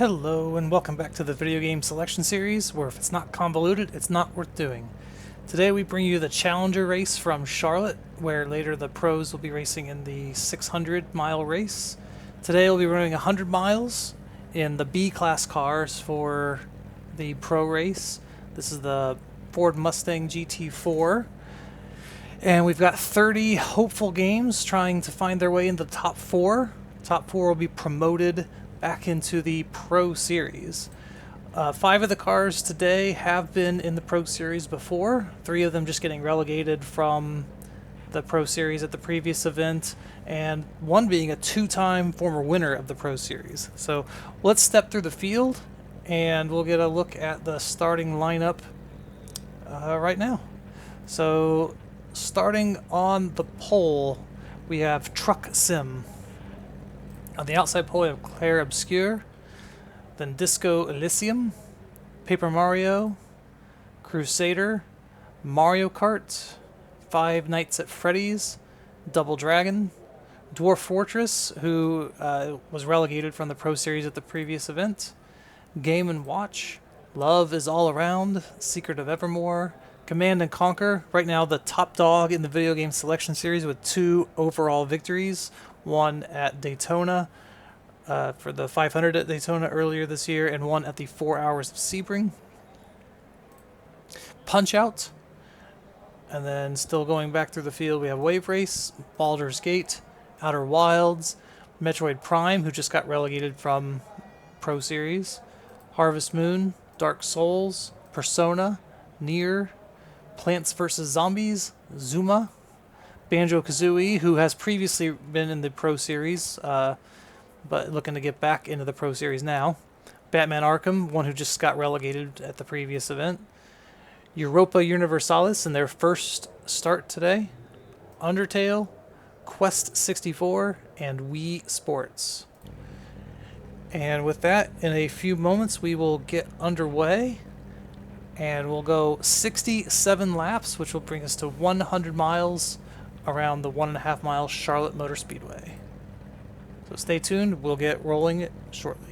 Hello and welcome back to the video game selection series, where if it's not convoluted, it's not worth doing. Today we bring you the Challenger race from Charlotte, where later the pros will be racing in the 600-mile race. Today we'll be running 100 miles in the B-class cars for the pro race. This is the Ford Mustang GT4. And we've got 30 hopeful games trying to find their way into the top four. Top four will be promoted back into the Pro Series. 5 of the cars today have been in the Pro Series before, 3 of them just getting relegated from the Pro Series at the previous event, and 1 being a 2-time former winner of the Pro Series. So let's step through the field and we'll get a look at the starting lineup right now. So starting on the pole, we have Truck Sim. On the outside pole, we have Claire Obscure, then Disco Elysium, Paper Mario, Crusader, Mario Kart, Five Nights at Freddy's, Double Dragon, Dwarf Fortress, who was relegated from the Pro Series at the previous event, Game & Watch, Love is All Around, Secret of Evermore, Command & Conquer, right now the top dog in the video game selection series with 2 overall victories. 1 at Daytona for the 500 at Daytona earlier this year, and 1 at the 4 Hours of Sebring. Punch-Out! And then still going back through the field, we have Wave Race, Baldur's Gate, Outer Wilds, Metroid Prime, who just got relegated from Pro Series, Harvest Moon, Dark Souls, Persona, Nier, Plants vs. Zombies, Zuma, Banjo-Kazooie, who has previously been in the Pro Series, but looking to get back into the Pro Series now. Batman Arkham, one who just got relegated at the previous event. Europa Universalis in their first start today. Undertale, Quest 64, and Wii Sports. And with that, in a few moments, we will get underway. And we'll go 67 laps, which will bring us to 100 miles around the 1.5 mile Charlotte Motor Speedway. So stay tuned, we'll get rolling shortly.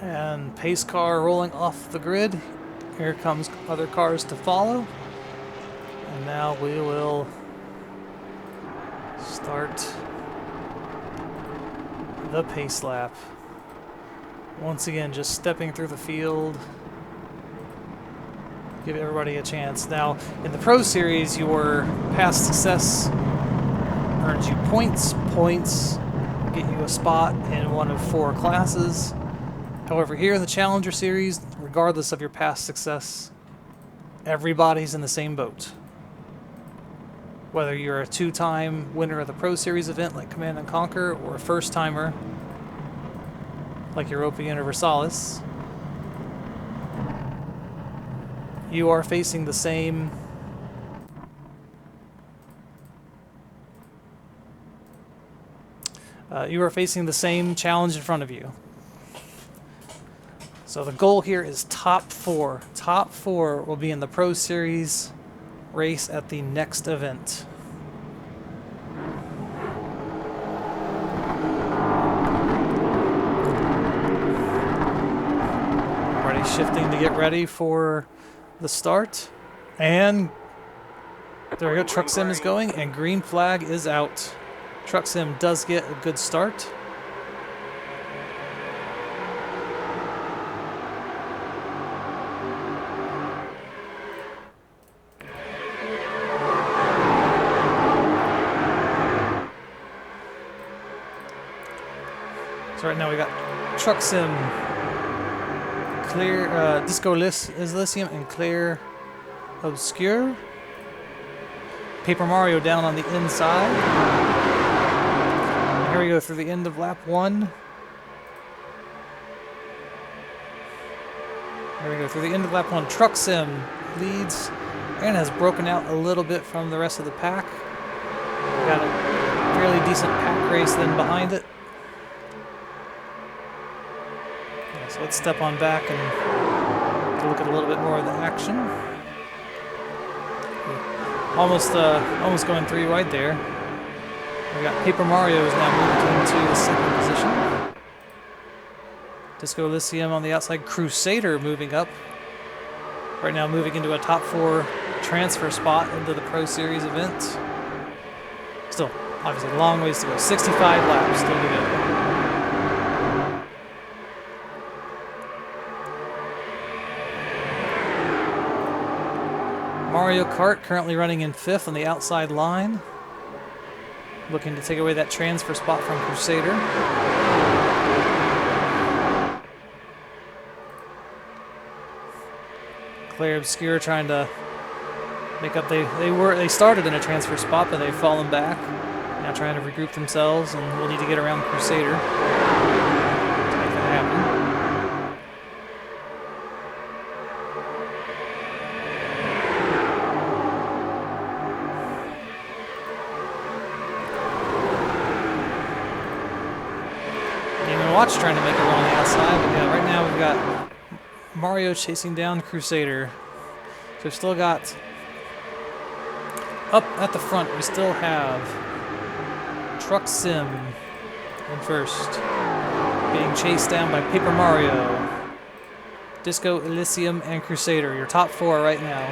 And pace car rolling off the grid. Here comes other cars to follow. And now we will start the pace lap. Once again, just stepping through the field. Give everybody a chance. Now, in the Pro Series, your past success earns you points. Points get you a spot in one of 4 classes. However, here in the Challenger Series, regardless of your past success, everybody's in the same boat. Whether you're a 2-time winner of the Pro Series event like Command & Conquer, or a first-timer like Europa Universalis, you are facing the same challenge in front of you. So the goal here is top 4. Top 4 will be in the Pro Series race at the next event. Already shifting to get ready for the start. And there we go, Truck Sim is going, and green flag is out. Truck Sim does get a good start. So right now we got Truck Sim, Clear, Disco Elysium, and Clear Obscure. Paper Mario down on the inside. And here we go through the end of lap 1. Here we go through the end of lap 1. Truck Sim leads and has broken out a little bit from the rest of the pack. Got a fairly decent pack race then behind it. Yeah, so let's step on back and look at a little bit more of the action. Almost going 3 wide there. We got Paper Mario is now moved into the second position. Disco Elysium on the outside. Crusader moving up. Right now moving into a top 4 transfer spot into the Pro Series event. Still, obviously, a long ways to go. 65 laps still to go. Mario Kart currently running in 5th on the outside line. Looking to take away that transfer spot from Crusader. Claire Obscure trying to make up. They started in a transfer spot, but they've fallen back. Now trying to regroup themselves, and we'll need to get around Crusader to make that happen. Game & Watch trying to make a run on the outside, but yeah, right now we've got Mario chasing down Crusader. So we've still got, up at the front, we still have Truck Sim in first, being chased down by Paper Mario, Disco Elysium, and Crusader. Your top 4 right now.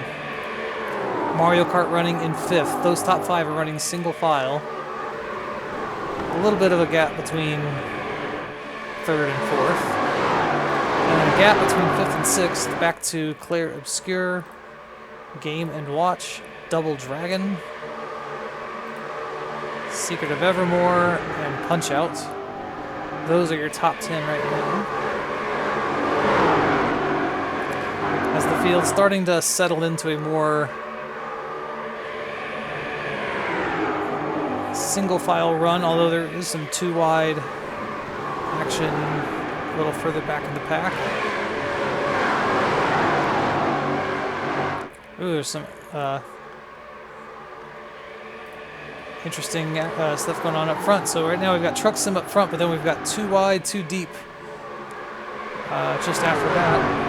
Mario Kart running in 5th. Those top 5 are running single file. A little bit of a gap between 3rd and 4th. And then a gap between 5th and 6th, back to Claire Obscure, Game & Watch, Double Dragon, Secret of Evermore, and Punch-Out. Those are your top 10 right now. As the field's starting to settle into a more single-file run, although there is some 2-wide action a little further back in the pack. Ooh, there's some interesting stuff going on up front. So right now we've got Truck Sim up front, but then we've got 2 wide, 2 deep just after that.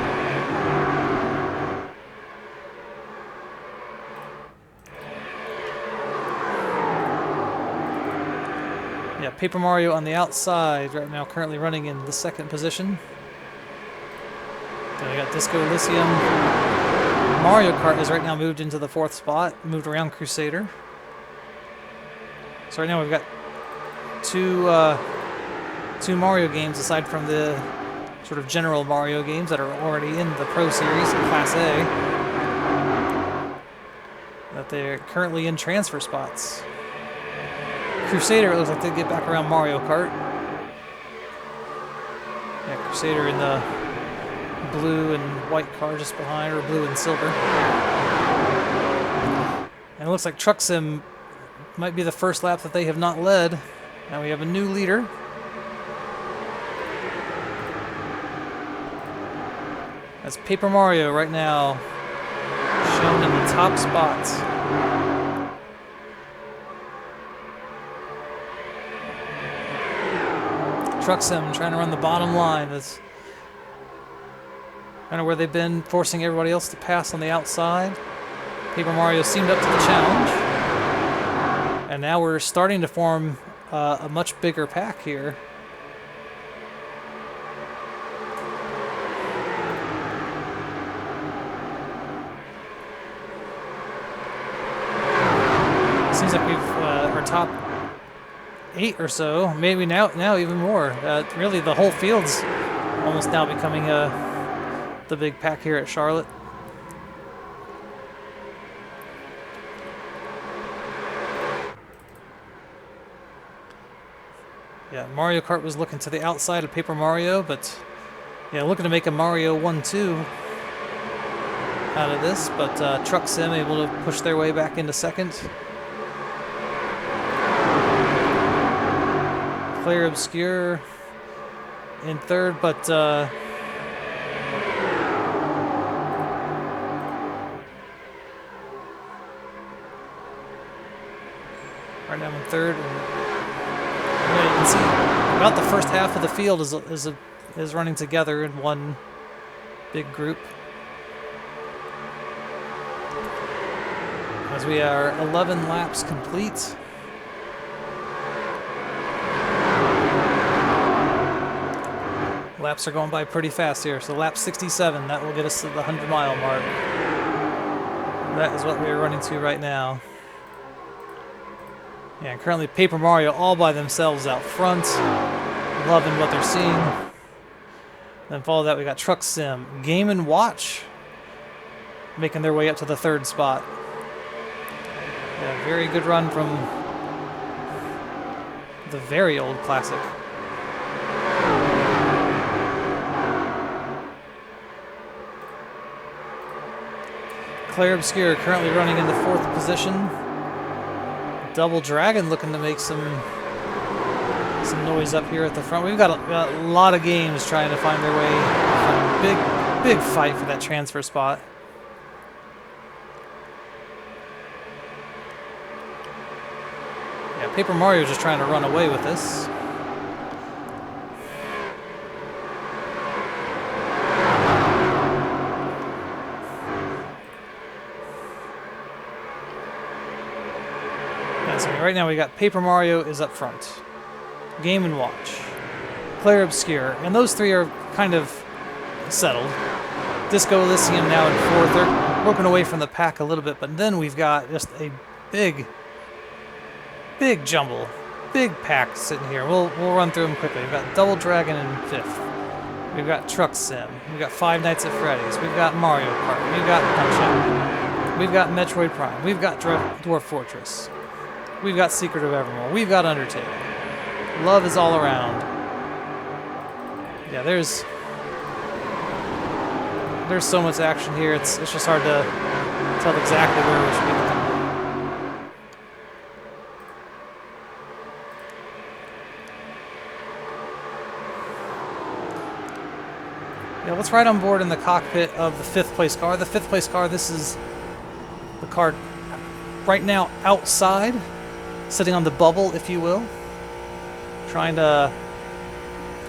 Yeah, Paper Mario on the outside right now, currently running in the 2nd position. Then we got Disco Elysium. Mario Kart has right now moved into the 4th spot, moved around Crusader. So right now we've got two Mario games aside from the sort of general Mario games that are already in the Pro Series in Class A, that they're currently in transfer spots. Crusader, it looks like they get back around Mario Kart. Yeah, Crusader in the blue and white car just behind, or blue and silver. And it looks like Truck Sim might be the first lap that they have not led. Now we have a new leader. That's Paper Mario right now, shown in the top spots. Truck Sim trying to run the bottom line. That's kind of where they've been, forcing everybody else to pass on the outside. Paper Mario seemed up to the challenge. And now we're starting to form a much bigger pack here. Seems like we've our top 8 or so, maybe now even more. Really, the whole field's almost now becoming the big pack here at Charlotte. Yeah, Mario Kart was looking to the outside of Paper Mario, but yeah, looking to make a Mario 1-2. out of this, but Truck Sim able to push their way back into second. Claire Obscure in third, but right now in third. And, you can see about the first half of the field is running together in one big group. As we are 11 laps complete. Laps are going by pretty fast here. So lap 67, that will get us to the 100-mile mark. That is what we are running to right now. Yeah, currently Paper Mario all by themselves out front. Loving what they're seeing. Then follow that, we got Truck Sim. Game & Watch making their way up to the third spot. Yeah, very good run from the very old classic. Claire Obscure currently running in the fourth position. Double Dragon looking to make some noise up here at the front. We've got a lot of games trying to find their way. Big fight for that transfer spot. Yeah, Paper Mario just trying to run away with this. So right now we got Paper Mario is up front. Game & Watch. Claire Obscure. And those three are kind of settled. Disco Elysium now in fourth. They're broken away from the pack a little bit, but then we've got just a big jumble. Big pack sitting here. We'll run through them quickly. We've got Double Dragon in fifth. We've got Truck Sim. We've got Five Nights at Freddy's. We've got Mario Kart. We've got Punch-Out. We've got Metroid Prime. We've got Dwarf Fortress. We've got Secret of Evermore. We've got Undertale. Love is all around. Yeah, there's so much action here. It's just hard to tell exactly where we should be looking. Yeah, let's ride on board in the cockpit of the fifth place car. The fifth place car, this is the car right now outside. Sitting on the bubble, if you will, trying to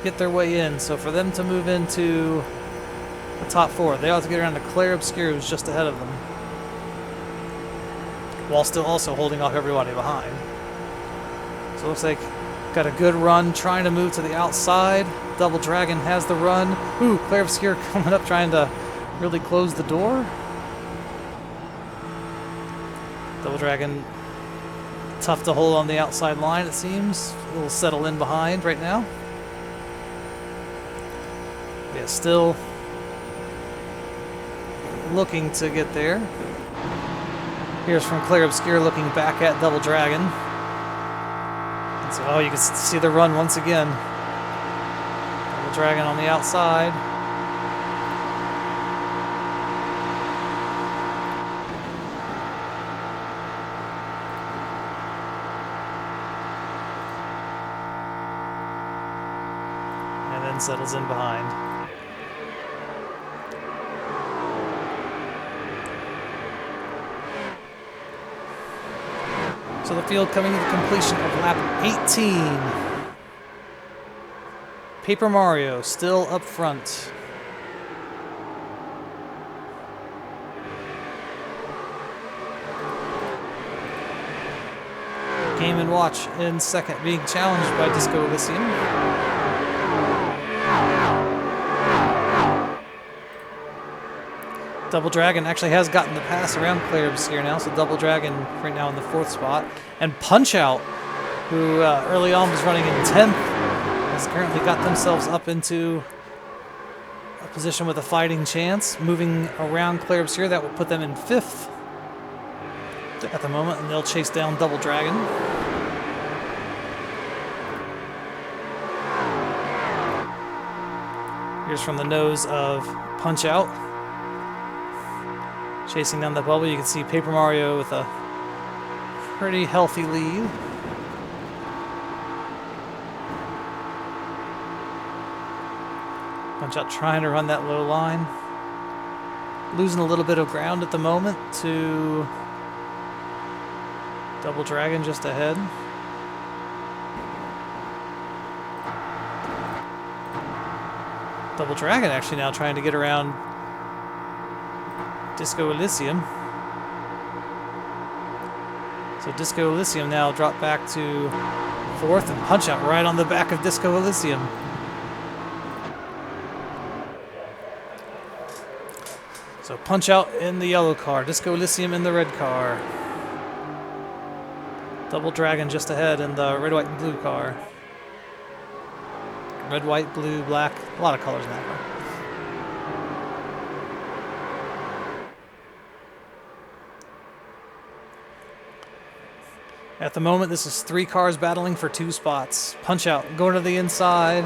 get their way in. So for them to move into the top four, they ought to get around to Claire Obscure, who's just ahead of them, while still also holding off everybody behind. So it looks like got a good run, trying to move to the outside. Double Dragon has the run. Ooh, Claire Obscure coming up, trying to really close the door. Double Dragon tough to hold on the outside line, it seems. A little settle in behind right now. Yeah, still looking to get there. Here's from Claire Obscure looking back at Double Dragon. And so, oh, you can see the run once again. Double Dragon on the outside. Settles in behind. So the field coming to the completion of lap 18. Paper Mario still up front. Game & Watch in second, being challenged by Disco Elysium. Double Dragon actually has gotten the pass around Claire Obscure now, so Double Dragon right now in the fourth spot. And Punch-Out, who early on was running in 10th, has currently got themselves up into a position with a fighting chance, moving around Claire Obscure. That will put them in 5th at the moment, and they'll chase down Double Dragon. Here's from the nose of Punch-Out. Chasing down the bubble, you can see Paper Mario with a pretty healthy lead. Punch-Out trying to run that low line. Losing a little bit of ground at the moment to Double Dragon just ahead. Double Dragon actually now trying to get around Disco Elysium. So Disco Elysium now dropped back to 4th, and Punch-Out right on the back of Disco Elysium. So Punch-Out in the yellow car, Disco Elysium in the red car. Double Dragon just ahead in the red, white, and blue car. Red, white, blue, black, a lot of colors in that car. At the moment, this is 3 cars battling for 2 spots. Punch-Out going to the inside.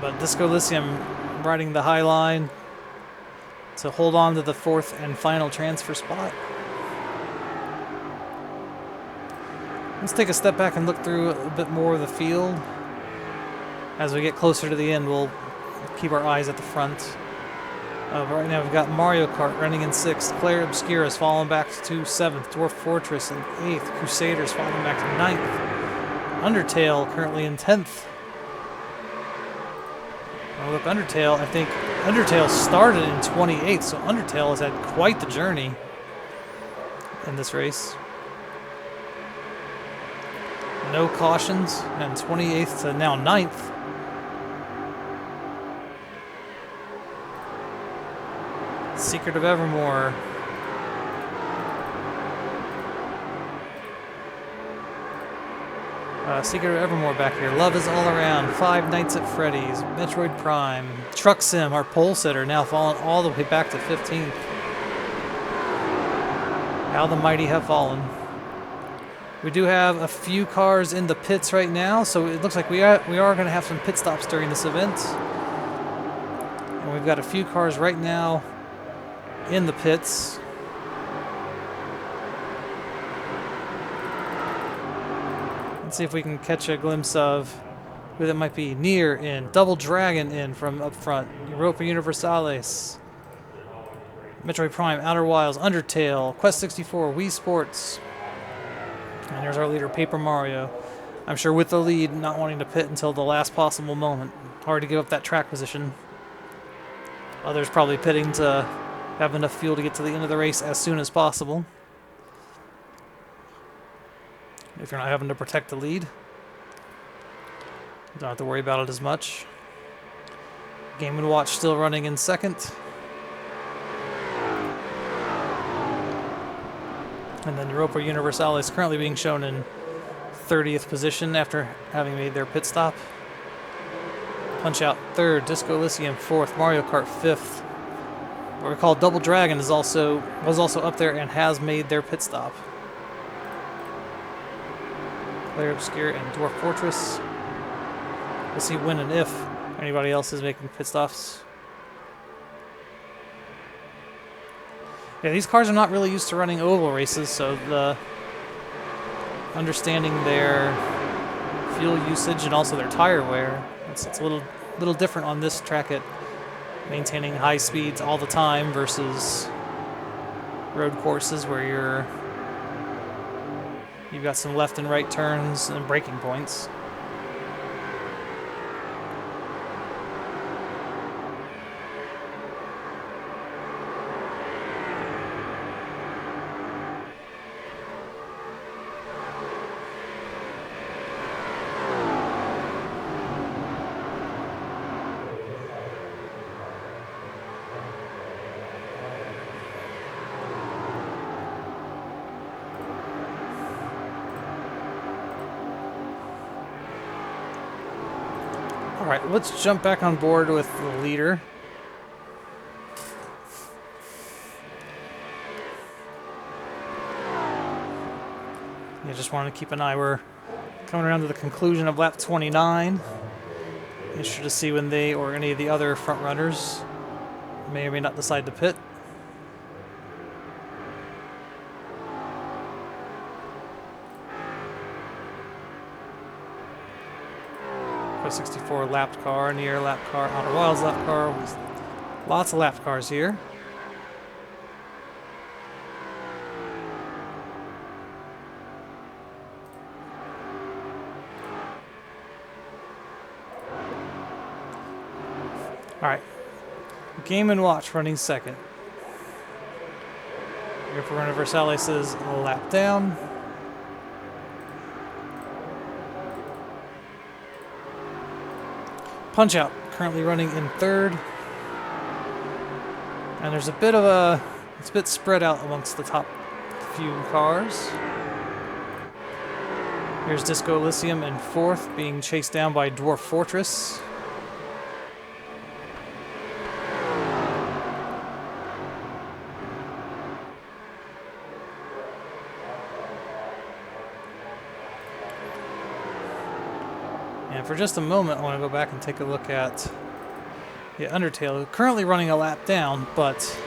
But Disco Elysium riding the high line to hold on to the 4th and final transfer spot. Let's take a step back and look through a bit more of the field. As we get closer to the end, we'll keep our eyes at the front. Right now we've got Mario Kart running in 6th. Claire Obscura's falling back to 7th. Dwarf Fortress in 8th. Crusaders falling back to 9th. Undertale currently in 10th. Oh, look, Undertale, I think Undertale started in 28th, so Undertale has had quite the journey in this race. No cautions, and 28th to now 9th. Secret of Evermore. Secret of Evermore back here. Love is All Around. Five Nights at Freddy's. Metroid Prime. Truck Sim, our pole sitter, now falling all the way back to 15th. How the mighty have fallen. We do have a few cars in the pits right now, so it looks like we are going to have some pit stops during this event. And we've got a few cars right now in the pits. Let's see if we can catch a glimpse of who that might be. Nier in, Double Dragon in from up front, Europa Universalis, Metroid Prime, Outer Wilds, Undertale, Quest 64, Wii Sports. And there's our leader, Paper Mario. I'm sure with the lead, not wanting to pit until the last possible moment. Hard to give up that track position. Others probably pitting to have enough fuel to get to the end of the race as soon as possible. If you're not having to protect the lead, you don't have to worry about it as much. Game & Watch still running in 2nd. And then Europa Universalis currently being shown in 30th position after having made their pit stop. Punch-Out 3rd, Disco Elysium 4th, Mario Kart 5th. What we call Double Dragon was also up there and has made their pit stop. Claire Obscure and Dwarf Fortress. We'll see when and if anybody else is making pit stops. Yeah, these cars are not really used to running oval races, so understanding their fuel usage and also their tire wear, it's a little different on this track at maintaining high speeds all the time versus road courses where you've got some left and right turns and braking points. All right, let's jump back on board with the leader. You just want to keep an eye. We're coming around to the conclusion of lap 29. Interested to see when they or any of the other front runners may or may not decide to pit. 64 lapped car, near lapped car, Outer Wilds lapped car. Lots of lapped cars here. Alright. Game & Watch running second. Here for Universales is a lap down. Punch Out currently running in third. And there's a bit of a, it's a bit spread out amongst the top few cars. Here's Disco Elysium in fourth, being chased down by Dwarf Fortress. And for just a moment, I want to go back and take a look at Undertale, currently running a lap down, but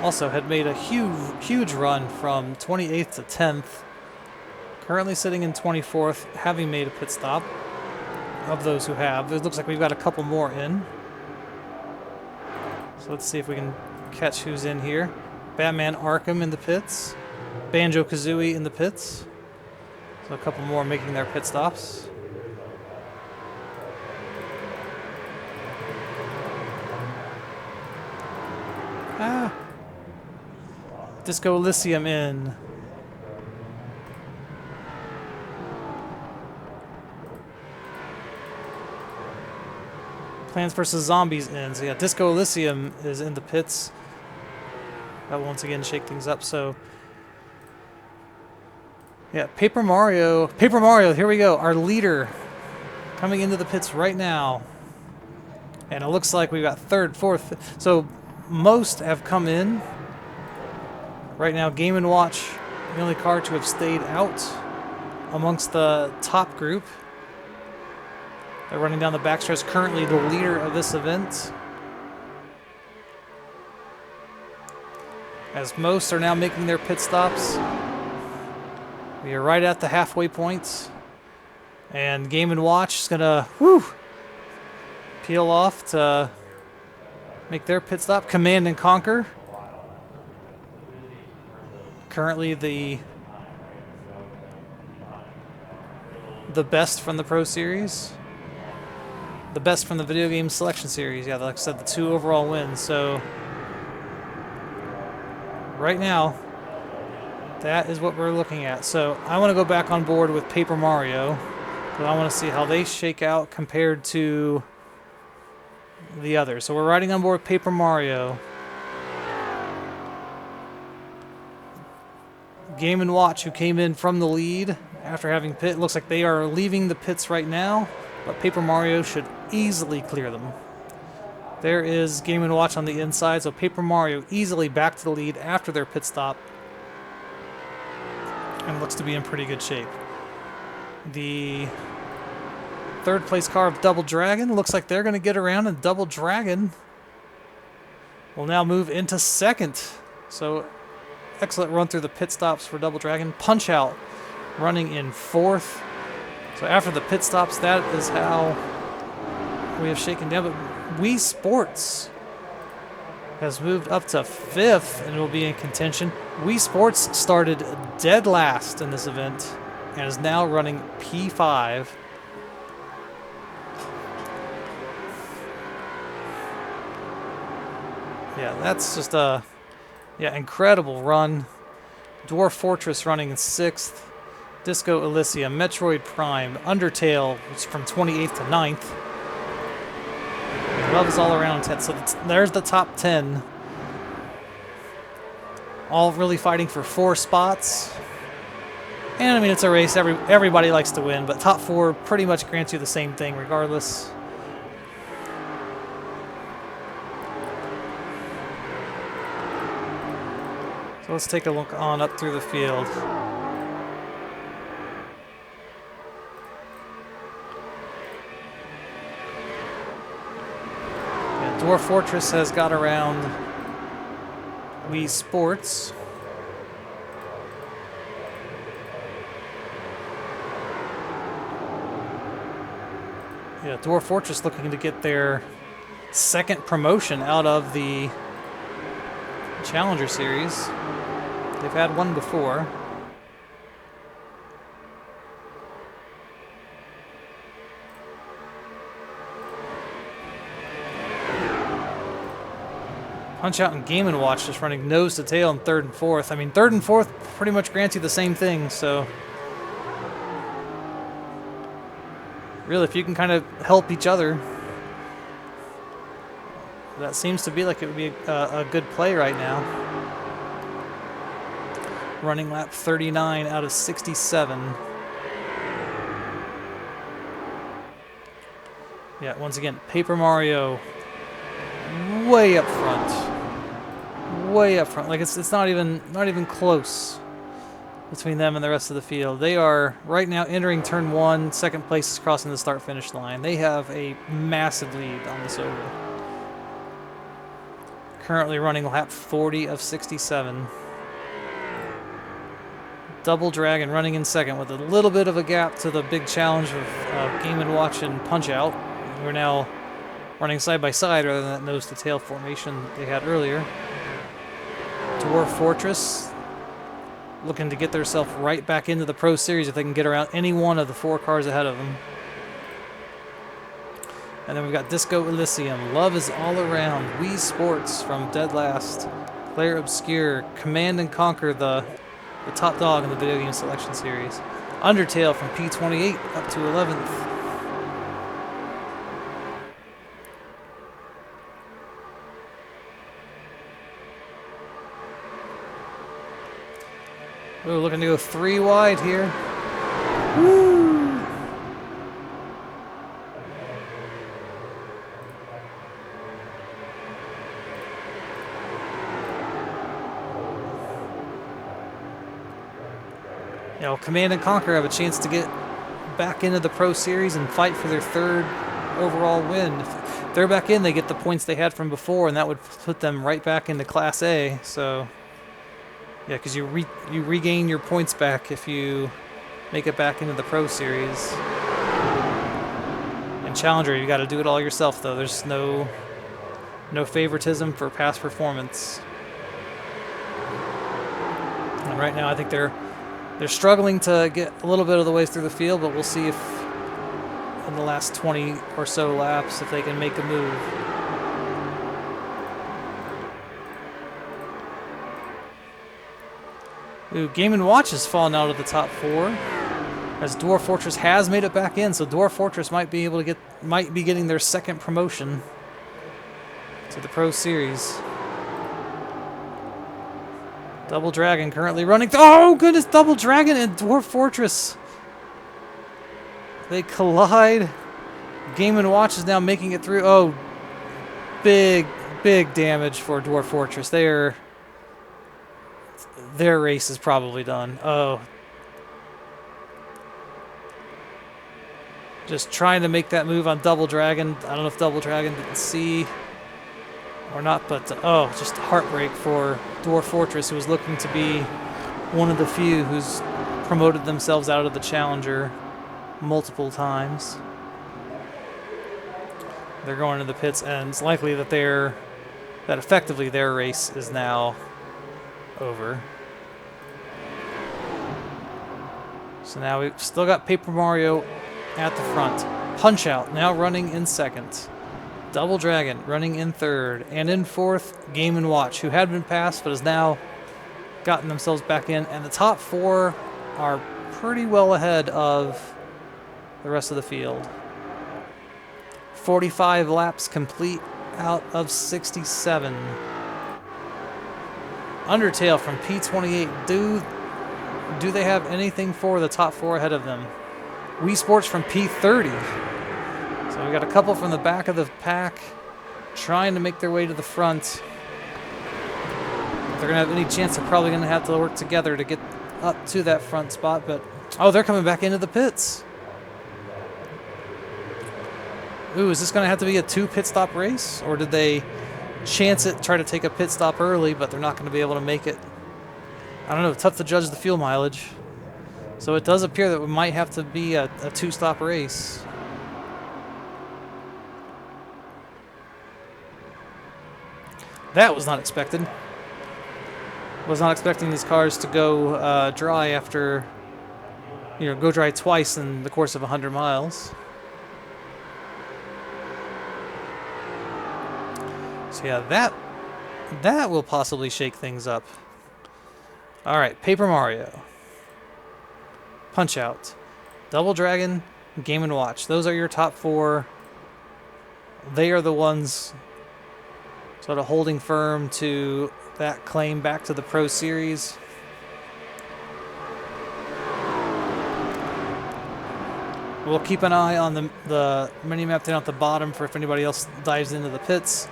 also had made a huge run from 28th to 10th. Currently sitting in 24th, having made a pit stop. Of those who have, it looks like we've got a couple more in. So let's see if we can catch who's in here. Batman Arkham in the pits. Banjo-Kazooie in the pits. So a couple more making their pit stops. Disco Elysium in. Plants vs. Zombies in. So yeah, Disco Elysium is in the pits. That will once again shake things up. So yeah, Paper Mario, here we go. Our leader coming into the pits right now. And it looks like we've got third, fourth. So most have come in. Right now, Game & Watch, the only car to have stayed out amongst the top group. They're running down the backstretch, currently the leader of this event. As most are now making their pit stops. We are right at the halfway point. And Game & Watch is going to peel off to make their pit stop. Command & Conquer. Currently the best from the Pro Series. The best from the Video Game Selection Series. Yeah, like I said, the 2 overall wins. So right now, that is what we're looking at. So I want to go back on board with Paper Mario, because I want to see how they shake out compared to the others. So we're riding on board Paper Mario. Game & Watch, who came in from the lead after having pit, looks like they are leaving the pits right now, but Paper Mario should easily clear them. There is Game & Watch on the inside, so Paper Mario easily back to the lead after their pit stop, and looks to be in pretty good shape. The third place car of Double Dragon looks like they're going to get around, and Double Dragon will now move into second. So excellent run through the pit stops for Double Dragon. Punch Out running in fourth. So after the pit stops, that is how we have shaken down. But Wii Sports has moved up to fifth and will be in contention. Wii Sports started dead last in this event and is now running P5. Yeah, that's just a incredible run. Dwarf Fortress running in 6th. Disco Elysium, Metroid Prime, Undertale, which is from 28th to 9th. Love is all around 10th. So there's the top 10. All really fighting for 4 spots. And I mean, it's a race. Everybody likes to win, but top 4 pretty much grants you the same thing regardless. So let's take a look on up through the field. Dwarf Fortress has got around Wii Sports. Yeah, Dwarf Fortress looking to get their second promotion out of the Challenger Series. They've had one before. Punch Out and Game & Watch just running nose to tail in third and fourth. I mean, third and fourth pretty much grants you the same thing, so really, if you can kind of help each other, that seems to be like it would be a good play right now. Running lap 39 out of 67. Yeah, once again, Paper Mario way up front. Way up front. Like it's not even close between them and the rest of the field. They are right now entering turn one. Second place is crossing the start-finish line. They have a massive lead on this over. Currently running lap 40 of 67. Double Dragon running in second with a little bit of a gap to the big challenge of Game & Watch and Punch Out. We're now running side by side rather than that nose to tail formation they had earlier. Dwarf Fortress looking to get themselves right back into the Pro Series if they can get around any one of the four cars ahead of them. And then we've got Disco Elysium, Love is All Around, Wii Sports from Dead Last, Player Obscure, Command and Conquer, the top dog in the Video Game Selection Series. Undertale from P28 up to 11th. We're looking to go 3 wide here. Woo! You know, Command and Conquer have a chance to get back into the Pro Series and fight for their third overall win. If they're back in, they get the points they had from before, and that would put them right back into Class A. So, yeah, because you regain your points back if you make it back into the Pro Series. And Challenger, you got to do it all yourself, though. There's no favoritism for past performance. And right now, I think they're struggling to get a little bit of the ways through the field, but we'll see if in the last 20 or so laps if they can make a move. Ooh, Game & Watch has fallen out of the top 4, as Dwarf Fortress has made it back in, so Dwarf Fortress might be getting their second promotion to the Pro Series. Double Dragon currently running. Oh goodness, Double Dragon and Dwarf Fortress. They collide. Game & Watch is now making it through. Oh, big damage for Dwarf Fortress. Their race is probably done. Oh. Just trying to make that move on Double Dragon. I don't know if Double Dragon didn't see or not, but oh, just heartbreak for Dwarf Fortress, who was looking to be one of the few who's promoted themselves out of the Challenger multiple times. They're going to the pits, and it's likely that effectively their race is now over. So now we've still got Paper Mario at the front. Punch Out now running in second. Double Dragon running in third. And in fourth, Game & Watch, who had been passed but has now gotten themselves back in. And the top 4 are pretty well ahead of the rest of the field. 45 laps complete out of 67. Undertale from P28. Do they have anything for the top 4 ahead of them? Wii Sports from P30. So we got a couple from the back of the pack trying to make their way to the front. If they're going to have any chance, they're probably going to have to work together to get up to that front spot. But oh, they're coming back into the pits. Ooh, is this going to have to be a 2 pit stop race? Or did they chance it, try to take a pit stop early, but they're not going to be able to make it? I don't know. Tough to judge the fuel mileage. So it does appear that it might have to be a 2-stop race. That was not expected. Was not expecting these cars to go dry after, go dry twice in the course of 100 miles. So yeah, that will possibly shake things up. All right, Paper Mario, Punch-Out, Double Dragon, Game & Watch. Those are your top 4. They are the ones sort of holding firm to that claim back to the Pro Series. We'll keep an eye on the mini-map down at the bottom for if anybody else dives into the pits.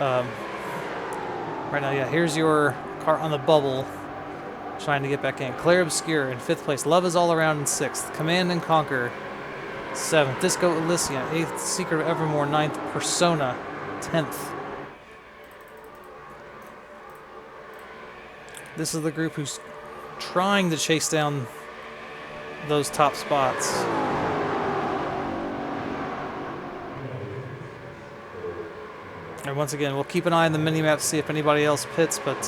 Right now, yeah, here's your car on the bubble trying to get back in. Claire Obscure in 5th place. Love is All Around in 6th. Command and Conquer 7th. Disco Elysian 8th. Secret of Evermore 9th. Persona 10th. This is the group who's trying to chase down those top spots. And once again, we'll keep an eye on the mini-map to see if anybody else pits, but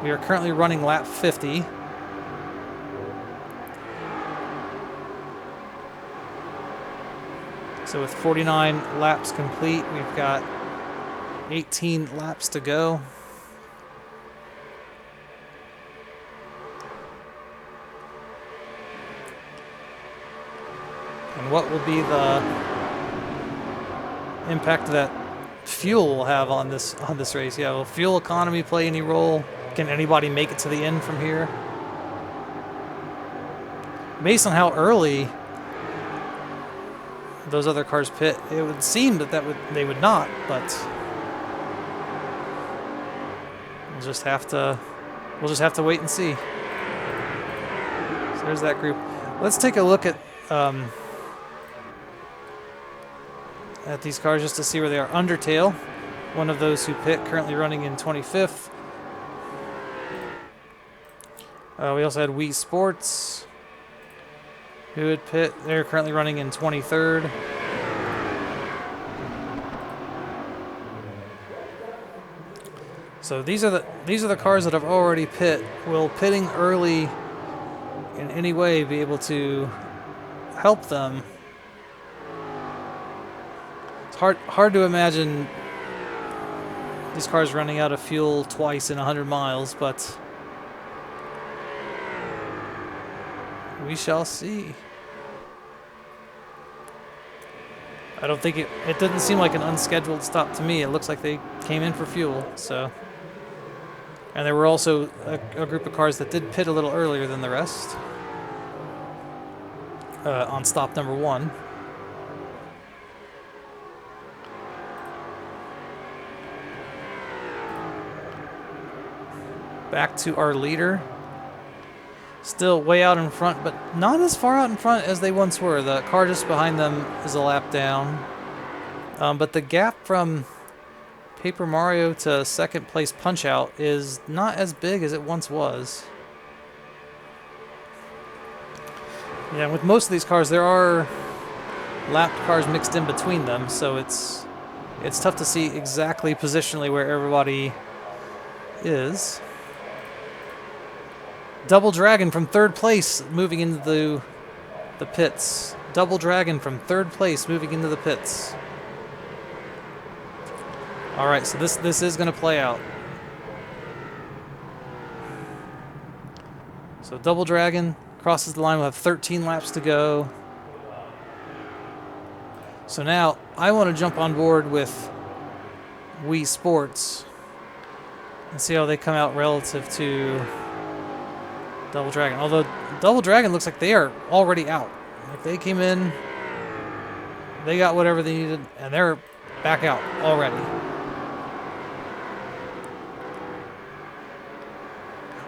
we are currently running lap 50. So with 49 laps complete, we've got 18 laps to go. And what will be the impact that fuel will have on this race? Yeah, will fuel economy play any role? Can anybody make it to the end from here? Based on how early those other cars pit, it would seem that they would not, but we'll just have to wait and see. So there's that group. Let's take a look at these cars just to see where they are. Undertale, one of those who pit, currently running in 25th. We also had Wii Sports, who would pit. They're currently running in 23rd. So these are the cars that have already pit. Will pitting early in any way be able to help them? It's hard to imagine these cars running out of fuel twice in 100 miles, but we shall see. I don't think it didn't seem like an unscheduled stop to me. It looks like they came in for fuel, so. And there were also a group of cars that did pit a little earlier than the rest on stop number 1. Back to our leader. Still way out in front, but not as far out in front as they once were. The car just behind them is a lap down. But the gap from Paper Mario to second place Punch-Out is not as big as it once was. Yeah, with most of these cars, there are lapped cars mixed in between them, so it's tough to see exactly positionally where everybody is. Double Dragon from 3rd place moving into the pits. Double Dragon from 3rd place moving into the pits. All right, so this is going to play out. So Double Dragon crosses the line. We'll have 13 laps to go. So now I want to jump on board with Wii Sports and see how they come out relative to Double Dragon. Although Double Dragon looks like they are already out. Like they came in, they got whatever they needed, and they're back out already.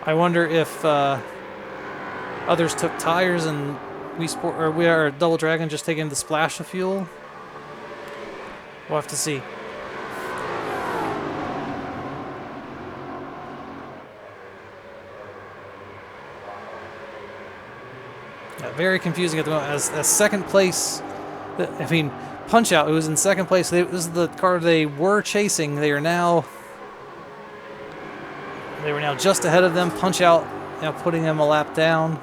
I wonder if others took tires and Double Dragon just taking the splash of fuel. We'll have to see. Yeah, very confusing at the moment. As second place, I mean, Punch-Out, who was in second place, this is the car they were chasing. They were now just ahead of them. Punch-Out, putting them a lap down.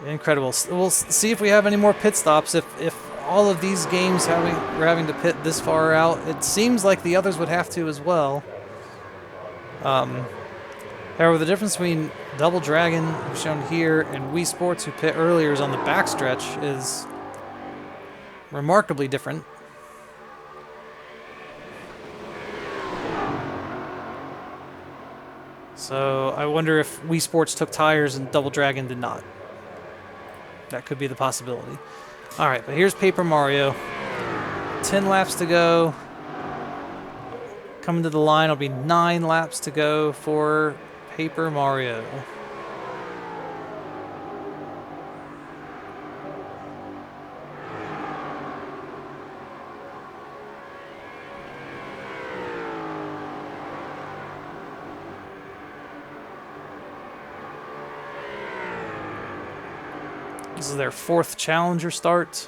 Incredible. We'll see if we have any more pit stops. If all of these games we're having to pit this far out, it seems like the others would have to as well. However, the difference between Double Dragon, shown here, and Wii Sports, who pit earlier, is on the backstretch, is remarkably different. So I wonder if Wii Sports took tires and Double Dragon did not. That could be the possibility. All right, but here's Paper Mario. 10 laps to go. Coming to the line, it'll be 9 laps to go for Paper Mario. This is their 4th Challenger start.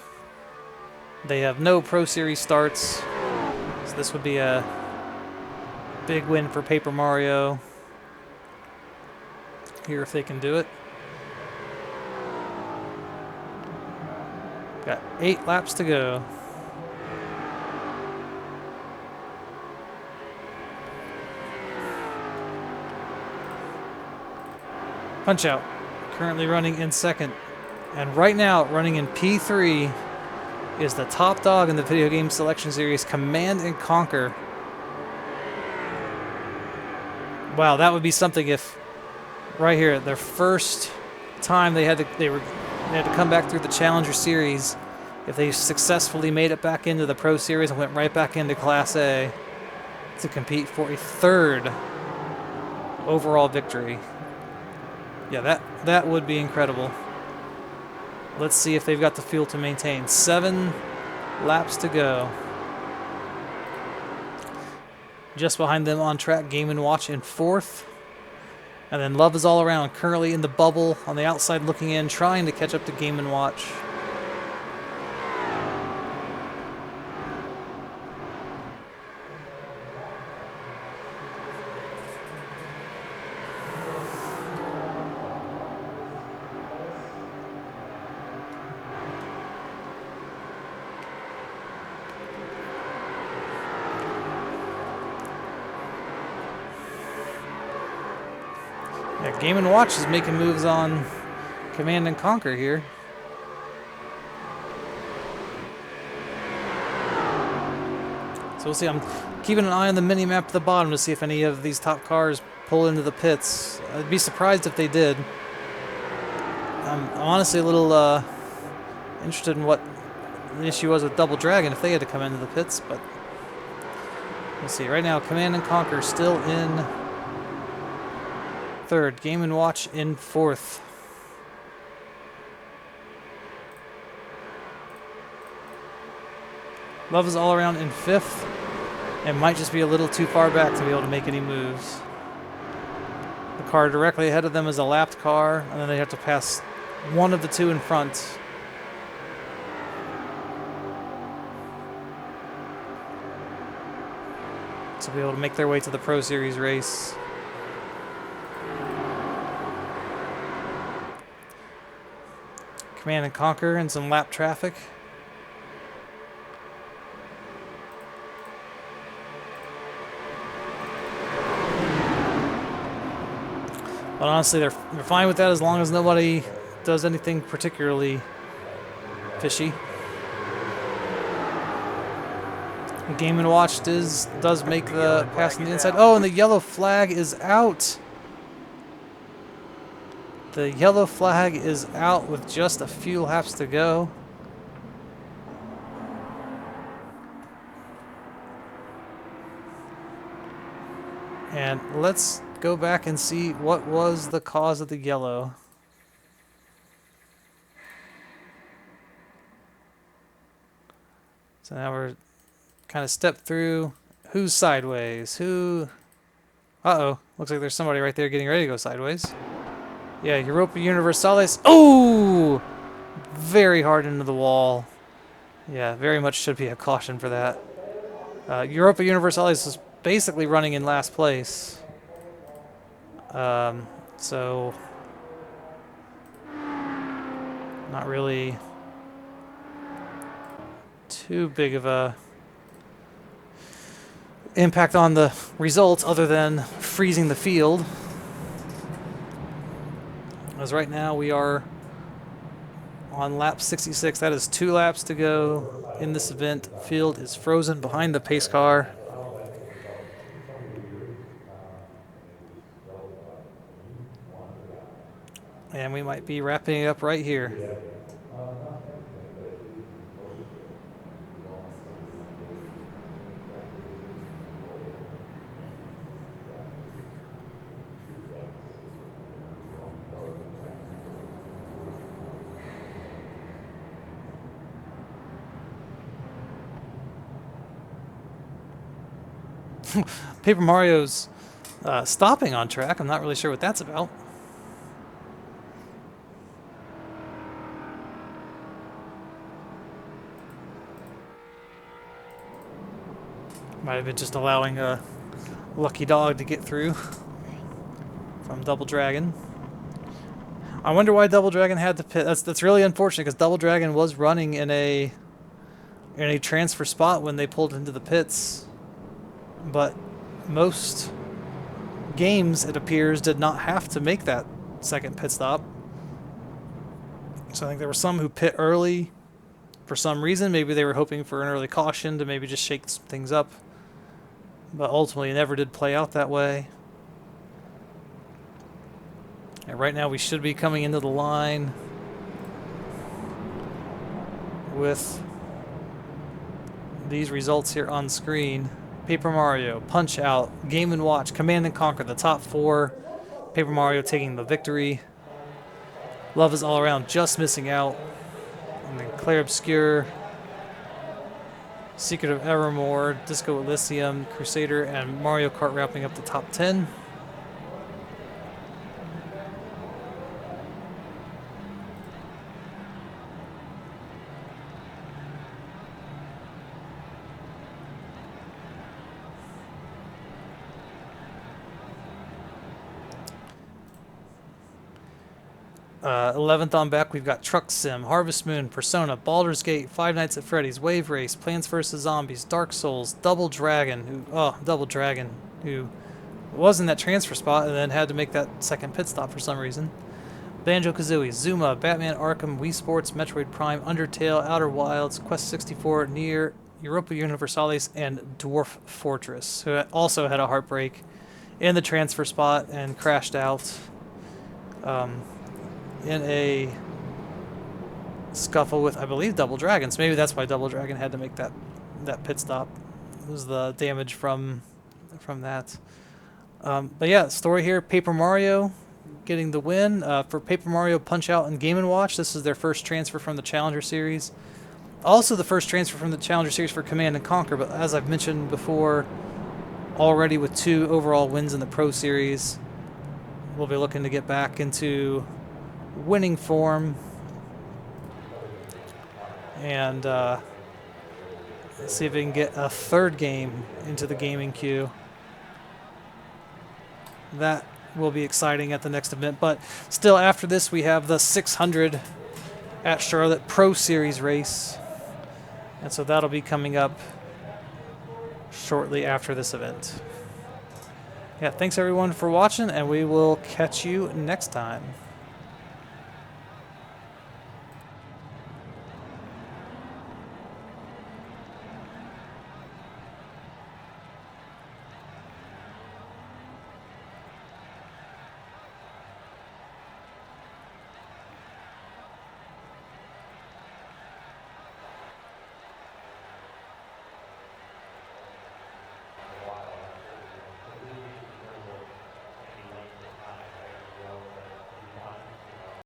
They have no Pro Series starts, so this would be a big win for Paper Mario. Here if they can do it. Got 8 laps to go. Punch-Out, currently running in second. And right now, running in P3, is the top dog in the video game selection series, Command and Conquer. Wow, that would be something if, right here, their first time they had to come back through the Challenger Series, if they successfully made it back into the Pro Series and went right back into Class A to compete for a 3rd overall victory. Yeah, that would be incredible. Let's see if they've got the fuel to maintain. 7 laps to go. Just behind them on track, Game & Watch in 4th. And then Love Is All Around, currently in the bubble on the outside looking in, trying to catch up to Game & Watch. Yeah, Game & Watch is making moves on Command and Conquer here. So we'll see. I'm keeping an eye on the mini-map at the bottom to see if any of these top cars pull into the pits. I'd be surprised if they did. I'm honestly a little interested in what the issue was with Double Dragon if they had to come into the pits, but we'll see. Right now, Command and Conquer still in 3rd, Game & Watch in 4th. Love Is All Around in 5th. It might just be a little too far back to be able to make any moves. The car directly ahead of them is a lapped car, and then they have to pass one of the 2 in front. To be able to make their way to the Pro Series race. Command and Conquer and some lap traffic. But honestly, they're fine with that as long as nobody does anything particularly fishy. Game & Watch does make the pass on the inside. Oh, and the yellow flag is out. The yellow flag is out with just a few laps to go. And let's go back and see what was the cause of the yellow. So now we're kind of step through. Who's sideways? Who? Uh-oh. Looks like there's somebody right there getting ready to go sideways. Yeah, Europa Universalis. Oh! Very hard into the wall. Yeah, very much should be a caution for that. Europa Universalis is basically running in last place. So not really too big of a impact on the results other than freezing the field. As right now we are on lap 66. That is 2 laps to go in this event. Field is frozen behind the pace car. And we might be wrapping it up right here. Paper Mario's stopping on track. I'm not really sure what that's about. Might have been just allowing a lucky dog to get through from Double Dragon. I wonder why Double Dragon had to pit. That's really unfortunate because Double Dragon was running in a transfer spot when they pulled into the pits. But most games, it appears, did not have to make that second pit stop. So I think there were some who pit early for some reason. Maybe they were hoping for an early caution to maybe just shake some things up. But ultimately, it never did play out that way. And right now, we should be coming into the line with these results here on screen. Paper Mario, Punch Out, Game & Watch, Command & Conquer, the top 4. Paper Mario taking the victory. Love is All Around just missing out. And then Clair Obscure, Secret of Evermore, Disco Elysium, Crusader, and Mario Kart wrapping up the top 10. '11th on back, we've got Truck Sim, Harvest Moon, Persona, Baldur's Gate, Five Nights at Freddy's, Wave Race, Plants vs. Zombies, Dark Souls, Double Dragon, who was in that transfer spot and then had to make that second pit stop for some reason. Banjo-Kazooie, Zuma, Batman Arkham, Wii Sports, Metroid Prime, Undertale, Outer Wilds, Quest 64, Nier, Europa Universalis, and Dwarf Fortress, who also had a heartbreak in the transfer spot and crashed out in a scuffle with, I believe, Double Dragon. So maybe that's why Double Dragon had to make that pit stop. It was the damage from that. But yeah, story here, Paper Mario getting the win. For Paper Mario Punch Out and Game & Watch, this is their first transfer from the Challenger Series. Also the first transfer from the Challenger Series for Command & Conquer, but as I've mentioned before, already with 2 overall wins in the Pro Series, we'll be looking to get back into winning form and see if we can get a 3rd game into the gaming queue. That will be exciting at the next event, but still after this we have the 600 at Charlotte Pro Series race, and so that'll be coming up shortly after this event. Yeah, thanks everyone for watching, and we will catch you next time.